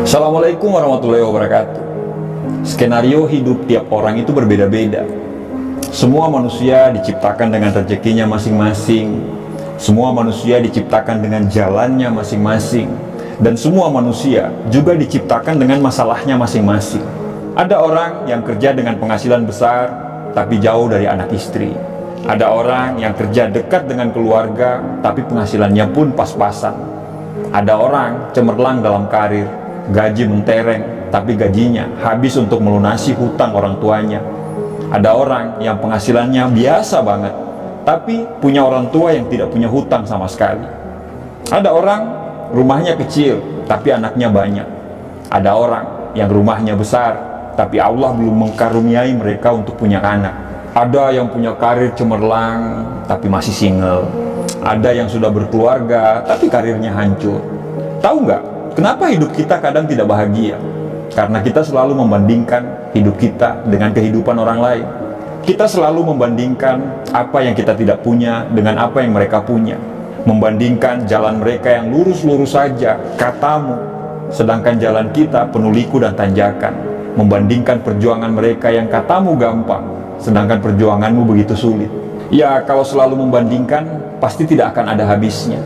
Assalamualaikum warahmatullahi wabarakatuh. Skenario hidup tiap orang itu berbeda-beda. Semua manusia diciptakan dengan rezekinya masing-masing. Semua manusia diciptakan dengan jalannya masing-masing. Dan semua manusia juga diciptakan dengan masalahnya masing-masing. Ada orang yang kerja dengan penghasilan besar, tapi jauh dari anak istri. Ada orang yang kerja dekat dengan keluarga, tapi penghasilannya pun pas-pasan. Ada orang cemerlang dalam karir, gaji mentereng, tapi gajinya habis untuk melunasi hutang orang tuanya. Ada orang yang penghasilannya biasa banget, tapi punya orang tua yang tidak punya hutang sama sekali. Ada orang rumahnya kecil, tapi anaknya banyak. Ada orang yang rumahnya besar, tapi Allah belum mengkaruniai mereka untuk punya anak. Ada yang punya karir cemerlang, tapi masih single. Ada yang sudah berkeluarga, tapi karirnya hancur. Tahu nggak? Kenapa hidup kita kadang tidak bahagia? Karena kita selalu membandingkan hidup kita dengan kehidupan orang lain. Kita selalu membandingkan apa yang kita tidak punya dengan apa yang mereka punya. Membandingkan jalan mereka yang lurus-lurus saja, katamu, sedangkan jalan kita penuh liku dan tanjakan. Membandingkan perjuangan mereka yang katamu gampang, sedangkan perjuanganmu begitu sulit. Ya, kalau selalu membandingkan, pasti tidak akan ada habisnya.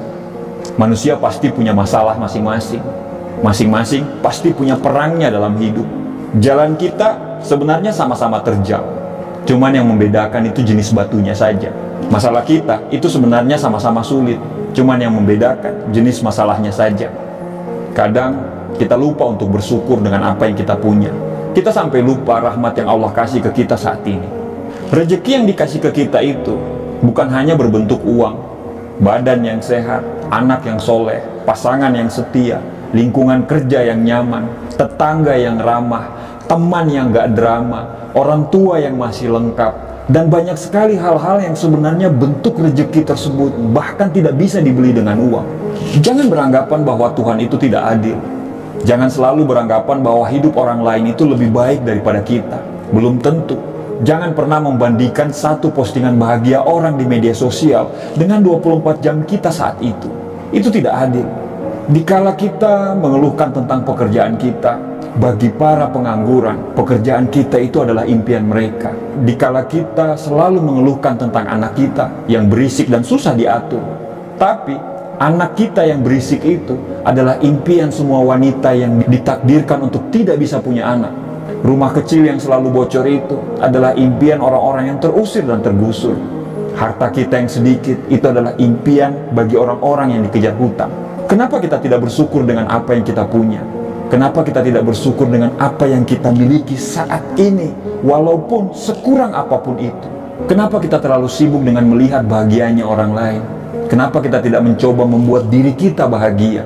Manusia pasti punya masalah masing-masing. Masing-masing pasti punya perangnya dalam hidup. Jalan kita sebenarnya sama-sama terjal. Cuman yang membedakan itu jenis batunya saja. Masalah kita itu sebenarnya sama-sama sulit. Cuman yang membedakan jenis masalahnya saja. Kadang kita lupa untuk bersyukur dengan apa yang kita punya. Kita sampai lupa rahmat yang Allah kasih ke kita saat ini. Rezeki yang dikasih ke kita itu bukan hanya berbentuk uang, badan yang sehat, anak yang soleh, pasangan yang setia, lingkungan kerja yang nyaman, tetangga yang ramah, teman yang gak drama, orang tua yang masih lengkap, dan banyak sekali hal-hal yang sebenarnya bentuk rezeki tersebut bahkan tidak bisa dibeli dengan uang. Jangan beranggapan bahwa Tuhan itu tidak adil. Jangan selalu beranggapan bahwa hidup orang lain itu lebih baik daripada kita. Belum tentu. Jangan pernah membandingkan satu postingan bahagia orang di media sosial dengan 24 jam kita saat itu. Itu tidak adil. Dikala kita mengeluhkan tentang pekerjaan kita, bagi para pengangguran, pekerjaan kita itu adalah impian mereka. Dikala kita selalu mengeluhkan tentang anak kita yang berisik dan susah diatur, tapi anak kita yang berisik itu adalah impian semua wanita yang ditakdirkan untuk tidak bisa punya anak. Rumah kecil yang selalu bocor itu adalah impian orang-orang yang terusir dan tergusur. Harta kita yang sedikit itu adalah impian bagi orang-orang yang dikejar hutang. Kenapa kita tidak bersyukur dengan apa yang kita punya? Kenapa kita tidak bersyukur dengan apa yang kita miliki saat ini, walaupun sekurang apapun itu? Kenapa kita terlalu sibuk dengan melihat bahagianya orang lain? Kenapa kita tidak mencoba membuat diri kita bahagia?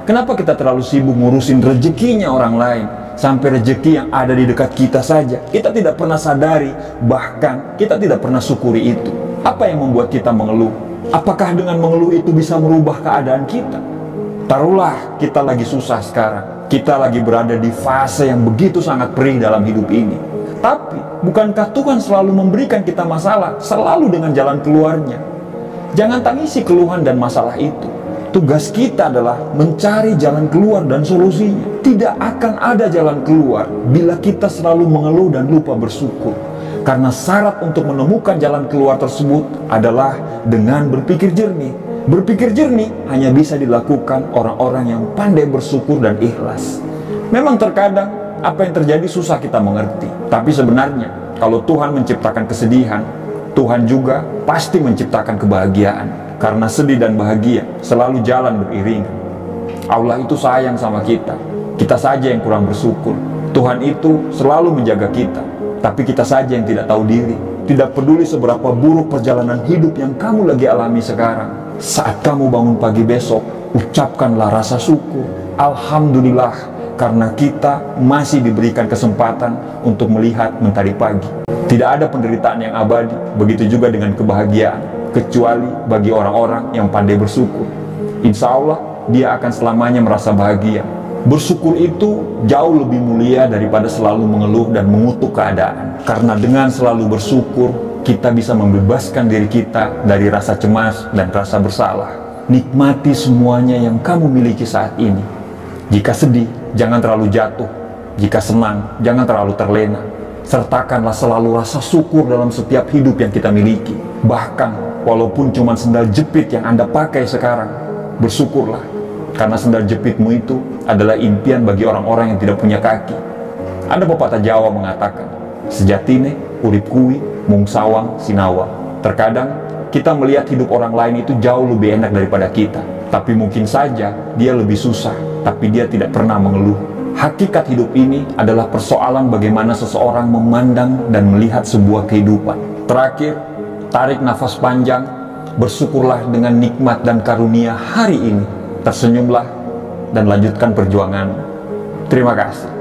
Kenapa kita terlalu sibuk ngurusin rezekinya orang lain? Sampai rezeki yang ada di dekat kita saja kita tidak pernah sadari, bahkan kita tidak pernah syukuri itu. Apa yang membuat kita mengeluh? Apakah dengan mengeluh itu bisa merubah keadaan kita? Taruhlah kita lagi susah sekarang, kita lagi berada di fase yang begitu sangat perih dalam hidup ini. Tapi bukankah Tuhan selalu memberikan kita masalah, selalu dengan jalan keluarnya? Jangan tangisi keluhan dan masalah itu. Tugas kita adalah mencari jalan keluar dan solusinya. Tidak akan ada jalan keluar bila kita selalu mengeluh dan lupa bersyukur. Karena syarat untuk menemukan jalan keluar tersebut adalah dengan berpikir jernih. Berpikir jernih hanya bisa dilakukan orang-orang yang pandai bersyukur dan ikhlas. Memang terkadang apa yang terjadi susah kita mengerti. Tapi sebenarnya kalau Tuhan menciptakan kesedihan, Tuhan juga pasti menciptakan kebahagiaan. Karena sedih dan bahagia selalu jalan beriringan. Allah itu sayang sama kita. Kita saja yang kurang bersyukur. Tuhan itu selalu menjaga kita. Tapi kita saja yang tidak tahu diri. Tidak peduli seberapa buruk perjalanan hidup yang kamu lagi alami sekarang. Saat kamu bangun pagi besok, ucapkanlah rasa syukur. Alhamdulillah, karena kita masih diberikan kesempatan untuk melihat mentari pagi. Tidak ada penderitaan yang abadi, begitu juga dengan kebahagiaan. Kecuali bagi orang-orang yang pandai bersyukur. Insya Allah dia akan selamanya merasa bahagia. Bersyukur itu jauh lebih mulia daripada selalu mengeluh dan mengutuk keadaan. Karena dengan selalu bersyukur, kita bisa membebaskan diri kita dari rasa cemas dan rasa bersalah. Nikmati semuanya yang kamu miliki saat ini. Jika sedih, jangan terlalu jatuh. Jika senang, jangan terlalu terlena. Sertakanlah selalu rasa syukur dalam setiap hidup yang kita miliki. Bahkan, walaupun cuma sendal jepit yang Anda pakai sekarang, bersyukurlah. Karena sendal jepitmu itu adalah impian bagi orang-orang yang tidak punya kaki. Ada pepatah Jawa mengatakan, sejatine, urip kuwi, mung sawang, sinawa. Terkadang, kita melihat hidup orang lain itu jauh lebih enak daripada kita. Tapi mungkin saja dia lebih susah, tapi dia tidak pernah mengeluh. Hakikat hidup ini adalah persoalan bagaimana seseorang memandang dan melihat sebuah kehidupan. Terakhir, tarik nafas panjang, bersyukurlah dengan nikmat dan karunia hari ini. Tersenyumlah dan lanjutkan perjuangan. Terima kasih.